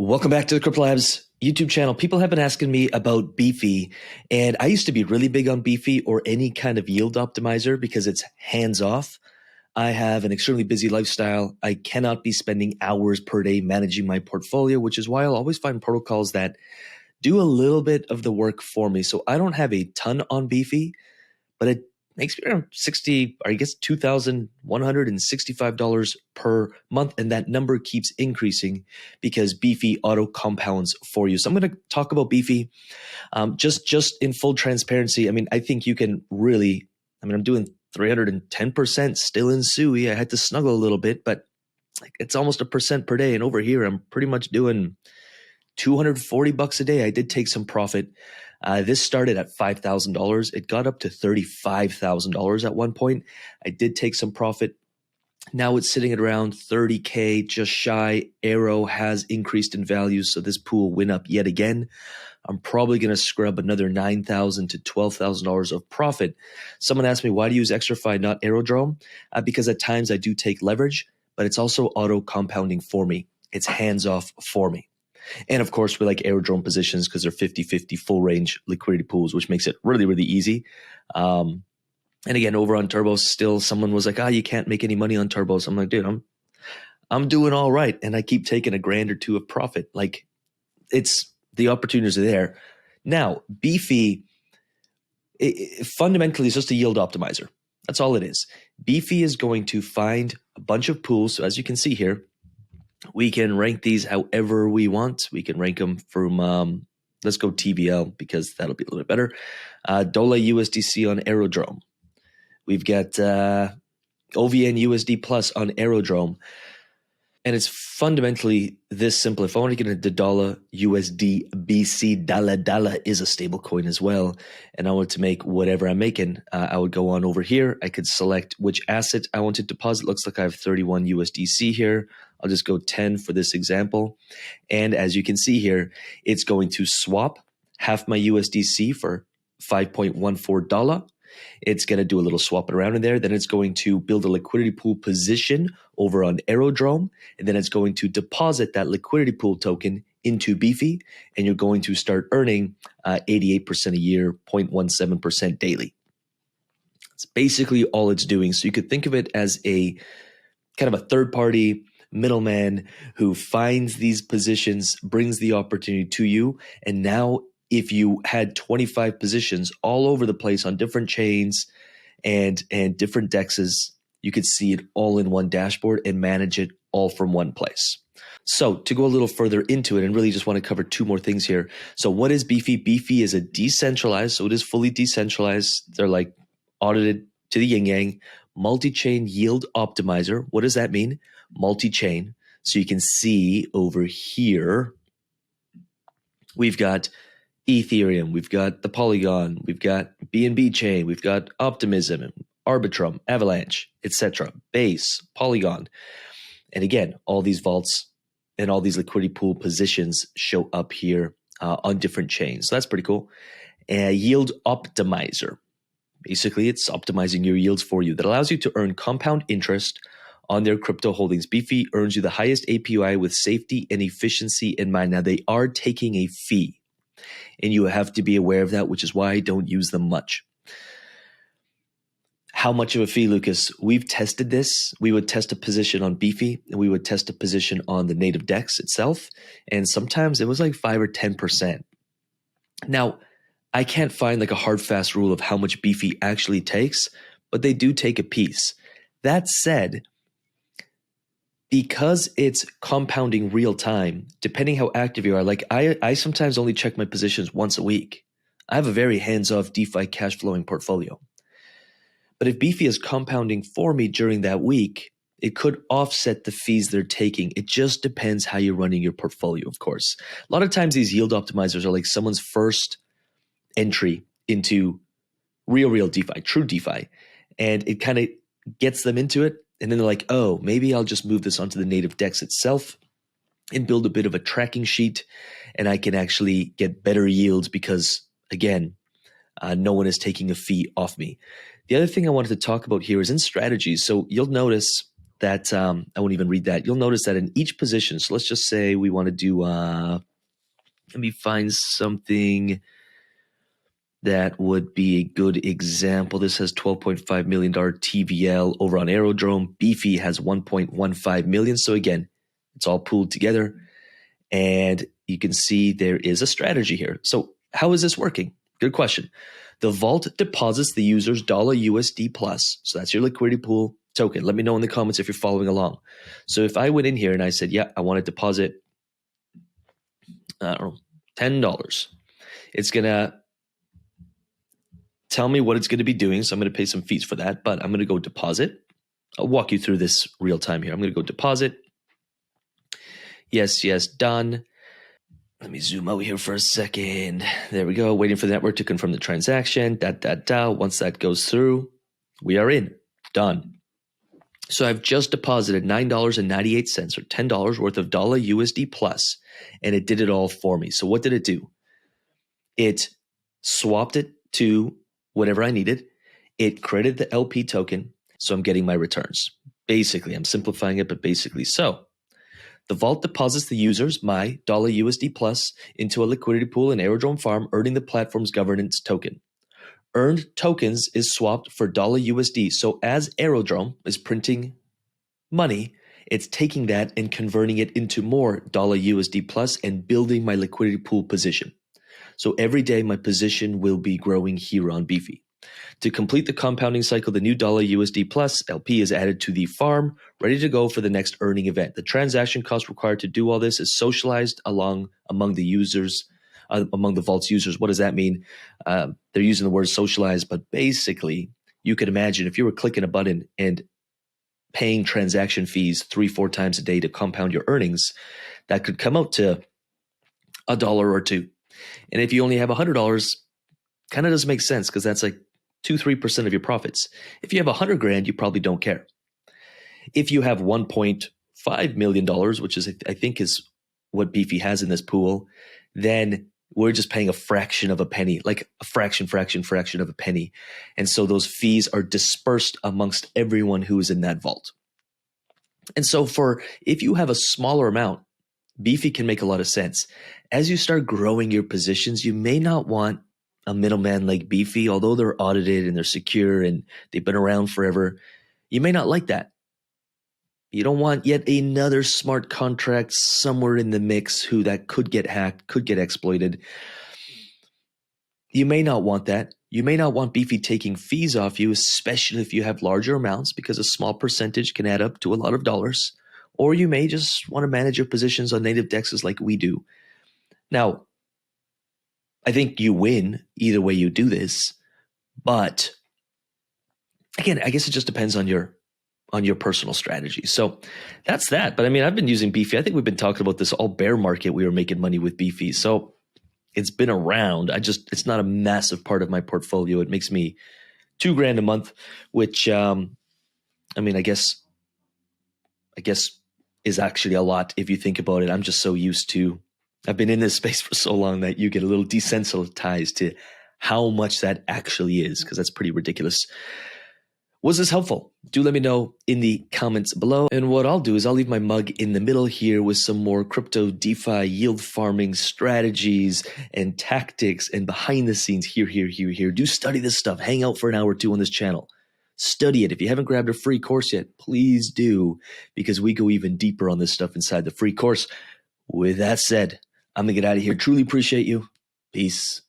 Welcome back to the CryptoLabs YouTube channel. People have been asking me about Beefy, and I used to be really big on Beefy or any kind of yield optimizer because it's hands off. I have an extremely busy lifestyle. I cannot be spending hours per day managing my portfolio, which is why I'll always find protocols that do a little bit of the work for me. So I don't have a ton on Beefy, but it makes me around 60, or I guess $2,165 per month. And that number keeps increasing because Beefy auto compounds for you. So I'm going to talk about Beefy just in full transparency. I mean, I think you can really, I'm doing 310% still in SUI. I had to snuggle a little bit, but it's almost 1% per day. And over here, I'm pretty much doing $240 a day. I did take some profit. This started at $5,000. It got up to $35,000 at one point. I did take some profit. Now it's sitting at around 30K, just shy. Arrow has increased in value, so this pool went up yet again. I'm probably going to scrub another $9,000 to $12,000 of profit. Someone asked me, why do you use Extrafi, not Aerodrome? Because at times I do take leverage, but it's also auto compounding for me. It's hands off for me. And of course, we like Aerodrome positions because they're 50-50 full range liquidity pools, which makes it really, really easy. And again, over on turbos, still someone was like, you can't make any money on turbos. I'm like, dude, I'm doing all right. And I keep taking a grand or two of profit. Like, it's the opportunities are there. Now, Beefy, fundamentally is just a yield optimizer. That's all it is. Beefy is going to find a bunch of pools. So as you can see here, we can rank these however we want. We can rank them from, let's go TVL because that'll be a little bit better. Dola USDC on Aerodrome. We've got OVN USD Plus on Aerodrome. And it's fundamentally this simple. If I want to get into Dollar USD BC, Dala is a stable coin as well. And I want to make whatever I'm making. I would go on over here. I could select which asset I want to deposit. Looks like I have 31 USDC here. I'll just go 10 for this example. And as you can see here, it's going to swap half my USDC for $5.14. It's going to do a little swapping around in there. Then it's going to build a liquidity pool position over on Aerodrome. And then it's going to deposit that liquidity pool token into Beefy. And you're going to start earning 88% a year, 0.17% daily. It's basically all it's doing. So you could think of it as a kind of a third party middleman who finds these positions, brings the opportunity to you. And now if you had 25 positions all over the place on different chains and different dexes, you could see it all in one dashboard and manage it all from one place. So to go a little further into it, and really just want to cover two more things here. So what is Beefy? Beefy is a decentralized, so it is fully decentralized. They're like audited to the yin yang, multi-chain yield optimizer. What does that mean? Multi-chain. So you can see over here, we've got Ethereum, we've got the Polygon, we've got BNB chain, we've got Optimism, Arbitrum, Avalanche, etc. Base, Polygon. And again, all these vaults and all these liquidity pool positions show up here on different chains. So that's pretty cool. Yield optimizer. Basically, it's optimizing your yields for you. That allows you to earn compound interest on their crypto holdings. Beefy earns you the highest APY with safety and efficiency in mind. Now, they are taking a fee, and you have to be aware of that, which is why I don't use them much. How much of a fee, Lucas? We've tested this. We would test a position on Beefy, and we would test a position on the native DEX itself, and sometimes it was like 5 or 10%. Now, I can't find like a hard, fast rule of how much Beefy actually takes, but they do take a piece. That said, because it's compounding real time, depending how active you are, like I sometimes only check my positions once a week. I have a very hands-off DeFi cash flowing portfolio. But if Beefy is compounding for me during that week, it could offset the fees they're taking. It just depends how you're running your portfolio, of course. A lot of times these yield optimizers are like someone's first entry into real DeFi, true DeFi. And it kind of gets them into it. And then they're like, oh, maybe I'll just move this onto the native DEX itself and build a bit of a tracking sheet. And I can actually get better yields because, again, no one is taking a fee off me. The other thing I wanted to talk about here is in strategies. So you'll notice that I won't even read that. You'll notice that in each position, so let's just say we want to do, let me find something that would be a good example. This has $12.5 million TVL over on Aerodrome. Beefy has 1.15 million. So again, it's all pooled together. And you can see there is a strategy here. So how is this working? Good question. The vault deposits the user's $USD plus. So that's your liquidity pool token. Let me know in the comments if you're following along. So if I went in here and I said, yeah, I want to deposit, I don't know, $10. It's going to tell me what it's going to be doing. So I'm going to pay some fees for that, but I'm going to go deposit. I'll walk you through this real time here. I'm going to go deposit. Yes, yes, done. Let me zoom out here for a second. There we go. Waiting for the network to confirm the transaction. Once that goes through, we are in. Done. So I've just deposited $9.98 or $10 worth of $USD plus, and it did it all for me. So what did it do? It swapped it to whatever I needed. It credited the LP token, so I'm getting my returns. Basically, I'm simplifying it, but basically so. The vault deposits the users, my $USD plus, into a liquidity pool in Aerodrome Farm, earning the platform's governance token. Earned tokens is swapped for $USD. So as Aerodrome is printing money, it's taking that and converting it into more $USD plus and building my liquidity pool position. So every day my position will be growing here on Beefy. To complete the compounding cycle, the new $USD plus LP is added to the farm, ready to go for the next earning event. The transaction cost required to do all this is socialized among the users, among the vault's users. What does that mean? They're using the word socialized, but basically you could imagine if you were clicking a button and paying transaction fees 3-4 times a day to compound your earnings, that could come out to $1 or $2. And if you only have $100, kind of doesn't make sense because that's like 2-3% of your profits. If you have $100,000, you probably don't care. If you have $1.5 million, which is I think is what Beefy has in this pool, then we're just paying a fraction of a penny, like a fraction of a penny. And so those fees are dispersed amongst everyone who is in that vault. And so if you have a smaller amount, Beefy can make a lot of sense. As you start growing your positions, you may not want a middleman like Beefy, although they're audited and they're secure and they've been around forever. You may not like that. You don't want yet another smart contract somewhere in the mix that could get hacked, could get exploited. You may not want that. You may not want Beefy taking fees off you, especially if you have larger amounts, because a small percentage can add up to a lot of dollars. Or you may just want to manage your positions on native dexes like we do. Now, I think you win either way you do this, but again, I guess it just depends on your personal strategy. So that's that. But I mean, I've been using Beefy. I think we've been talking about this all bear market. We were making money with Beefy. So it's been around. It's not a massive part of my portfolio. It makes me $2,000 a month, which, I mean, I guess is actually a lot if you think about it. I'm just so used to, I've been in this space for so long that you get a little desensitized to how much that actually is, because that's pretty ridiculous. Was this helpful? Do let me know in the comments below. And what I'll do is I'll leave my mug in the middle here with some more crypto DeFi yield farming strategies and tactics and behind the scenes here. Do study this stuff. Hang out for an hour or two on this channel. Study it. If you haven't grabbed a free course yet, please do, because we go even deeper on this stuff inside the free course. With that said, I'm going to get out of here. Truly appreciate you. Peace.